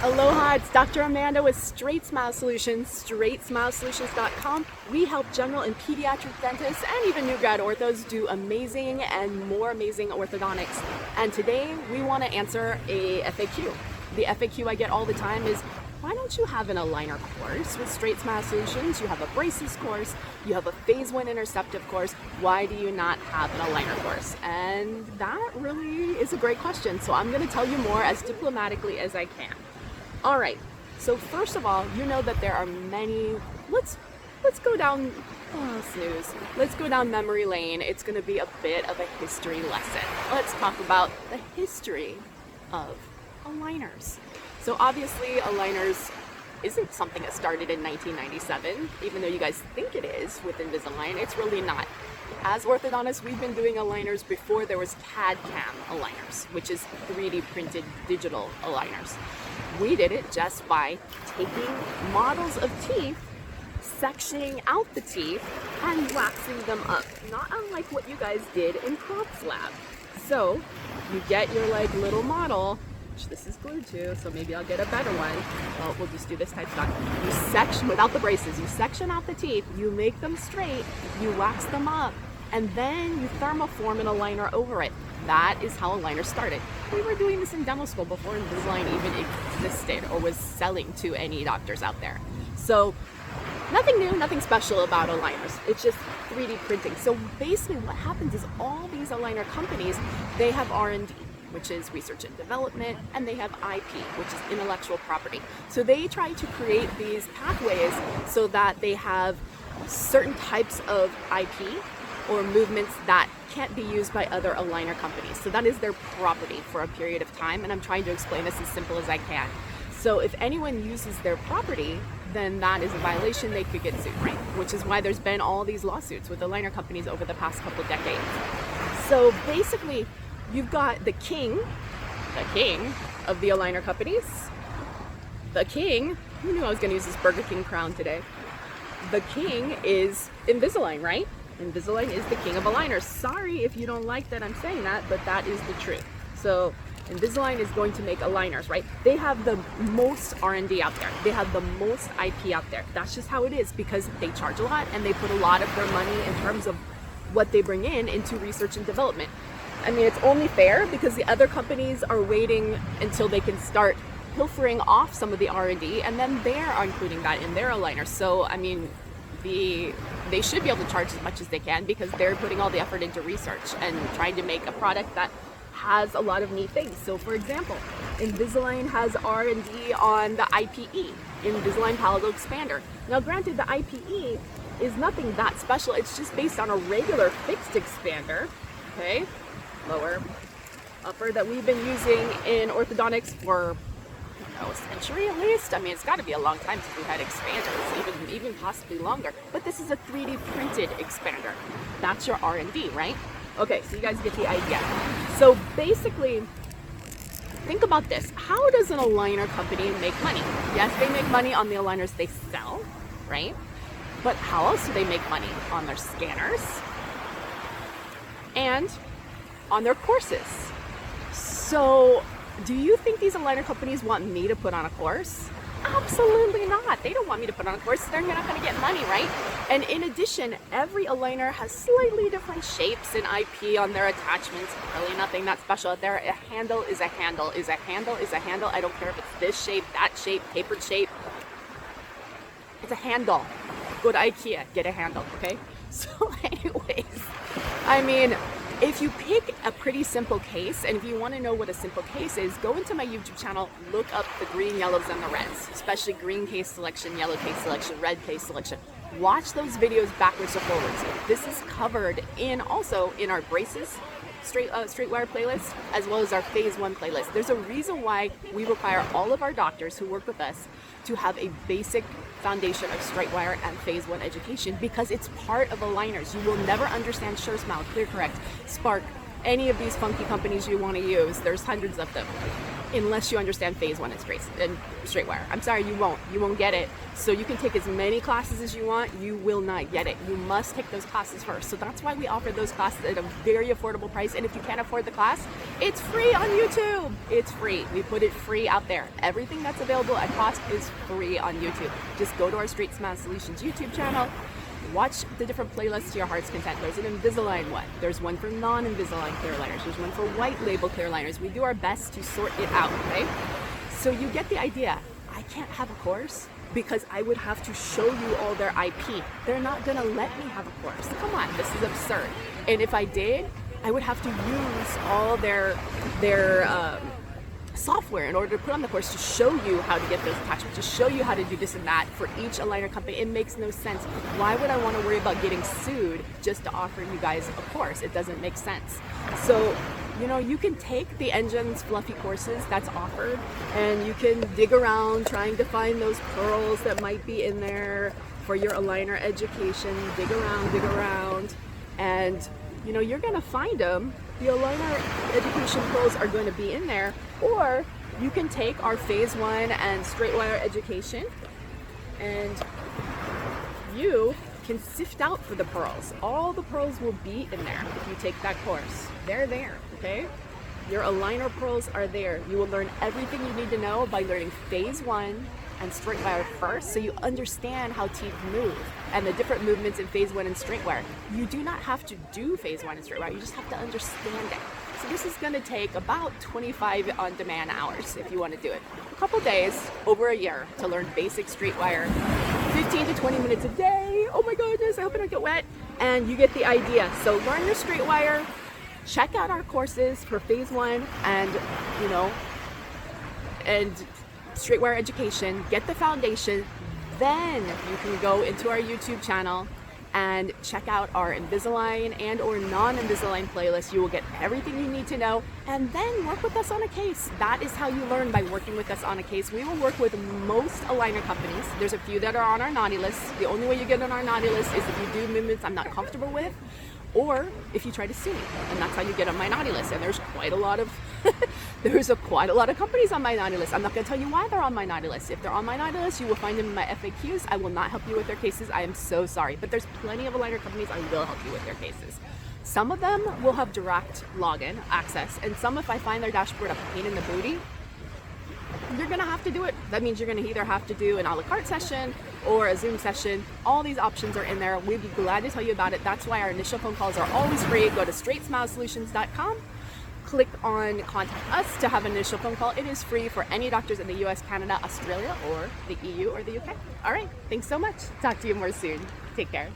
Aloha, it's Dr. Amanda with Straightsmile Solutions, straightsmilesolutions.com. We help general and pediatric dentists and even new grad orthos do amazing and more amazing orthodontics. And today we want to answer a FAQ. The FAQ I get all the time is, why don't you have an aligner course with Straightsmile Solutions? You have a braces course, you have a phase 1 interceptive course. Why do you not have an aligner course? And that really is a great question. So I'm going to tell you more as diplomatically as I can. All right, so first of all, you know that there are many, let's go down, snooze. Let's go down memory lane. It's gonna be a bit of a history lesson. Let's talk about the history of aligners. So obviously aligners isn't something that started in 1997, even though you guys think it is with Invisalign, it's really not. As orthodontists, we've been doing aligners before there was CAD/CAM aligners, which is 3D printed digital aligners. We did it just by taking models of teeth, sectioning out the teeth, and waxing them up, not unlike what you guys did in Props Lab. So you get your little model, which this is glued to, so maybe I'll get a better one. Well, we'll just do this type stock. You section, without the braces, you section out the teeth, you make them straight, you wax them up, and then you thermoform an aligner over it. That is how aligners started. We were doing this in dental school before Invisalign even existed or was selling to any doctors out there. So nothing new, nothing special about aligners. It's just 3D printing. So basically what happens is all these aligner companies, they have R&D, which is research and development, and they have IP, which is intellectual property. So they try to create these pathways so that they have certain types of IP or movements that can't be used by other aligner companies. So that is their property for a period of time, and I'm trying to explain this as simple as I can. So if anyone uses their property, then that is a violation. They could get sued, right? Which is why there's been all these lawsuits with aligner companies over the past couple of decades. So basically, you've got the king of the aligner companies. The king, who knew I was gonna use this Burger King crown today? The king is Invisalign, right? Invisalign is the king of aligners. Sorry if you don't like that I'm saying that, but that is the truth. So Invisalign is going to make aligners, right? They have the most R&D out there. They have the most IP out there. That's just how it is because they charge a lot and they put a lot of their money in terms of what they bring in into research and development. I mean, it's only fair because the other companies are waiting until they can start pilfering off some of the R&D and then they're including that in their aligners. So, I mean, they should be able to charge as much as they can because they're putting all the effort into research and trying to make a product that has a lot of neat things. So for example, Invisalign has R&D on the IPE, Invisalign Palatal Expander. Now granted, the IPE is nothing that special. It's just based on a regular fixed expander, okay, lower, upper, that we've been using in orthodontics for a century at least. I mean, it's got to be a long time since we've had expanders, even possibly longer. But this is a 3D printed expander. That's your R&D, right? Okay, so you guys get the idea. So basically, think about this. How does an aligner company make money? Yes, they make money on the aligners they sell, right? But how else do they make money? On their scanners and on their courses. So do you think these aligner companies want me to put on a course? Absolutely not. They don't want me to put on a course. They're not going to get money, right? And in addition, every aligner has slightly different shapes and IP on their attachments. Really nothing that special out there. A handle is a handle, is a handle, is a handle. I don't care if it's this shape, that shape, tapered shape. It's a handle. Go to IKEA, get a handle, okay? So anyways, I mean, if you pick a pretty simple case, and if you want to know what a simple case is, go into my YouTube channel, look up the green, yellows, and the reds, especially green case selection, yellow case selection, red case selection. Watch those videos backwards or forwards. This is covered also in our braces Straightwire playlist, as well as our phase 1 playlist. There's a reason why we require all of our doctors who work with us to have a basic foundation of Straightwire and phase 1 education because it's part of aligners. You will never understand SureSmile, ClearCorrect, Spark, any of these funky companies you want to use. There's hundreds of them. unless you understand phase 1 and Straightwire. I'm sorry, you won't get it. So you can take as many classes as you want, you will not get it. You must take those classes first. So that's why we offer those classes at a very affordable price. And if you can't afford the class, it's free on YouTube. It's free. We put it free out there. Everything that's available at cost is free on YouTube. Just go to our Straightsmile Solutions YouTube channel. Watch the different playlists to your heart's content. There's an Invisalign one. There's one for non-Invisalign clear aligners. There's one for white label clear aligners. We do our best to sort it out, okay? So you get the idea. I can't have a course because I would have to show you all their IP. They're not gonna let me have a course. Come on, this is absurd. And if I did, I would have to use all their software in order to put on the course to show you how to get those attachments, to show you how to do this and that for each aligner company. It makes no sense. Why would I want to worry about getting sued just to offer you guys a course? It doesn't make sense. So, you know, you can take the Engine's fluffy courses that's offered and you can dig around trying to find those pearls that might be in there for your aligner education. Dig around, and you know, you're gonna find them. The aligner education pearls are going to be in there, or you can take our phase 1 and Straightwire education and you can sift out for the pearls. All the pearls will be in there if you take that course. They're there, okay? Your aligner pearls are there. You will learn everything you need to know by learning phase 1 and Straightwire first, so you understand how teeth move and the different movements in phase 1 and Straightwire. You do not have to do phase 1 and Straightwire, you just have to understand it. So this is gonna take about 25 on-demand hours if you wanna do it. A couple days, over a year, to learn basic Straightwire, 15 to 20 minutes a day. Oh my goodness, I hope I don't get wet. And you get the idea. So learn your Straightwire, check out our courses for phase 1 and, you know, and Straightwire education, get the foundation, then you can go into our YouTube channel and check out our Invisalign and or non-Invisalign playlist. You will get everything you need to know and then work with us on a case. That is how you learn, by working with us on a case. We will work with most aligner companies. There's a few that are on our naughty list. The only way you get on our naughty list is if you do movements I'm not comfortable with, or if you try to sue me, and that's how you get on my naughty list. And there's quite a lot of quite a lot of companies on my naughty list. I'm not going to tell you why they're on my naughty list. If they're on my naughty list, you will find them in my FAQs. I will not help you with their cases. I am so sorry, but there's plenty of aligner companies I will help you with their cases. Some of them will have direct login access, and some, if I find their dashboard a pain in the booty, you're going to have to do it. That means you're going to either have to do an a la carte session or a Zoom session. All these options are in there. We'd be glad to tell you about it. That's why our initial phone calls are always free. Go to straightsmilesolutions.com, click on contact us to have an initial phone call. It is free for any doctors in the US, Canada, Australia, or the EU or the UK. All right, thanks so much. Talk to you more soon. Take care.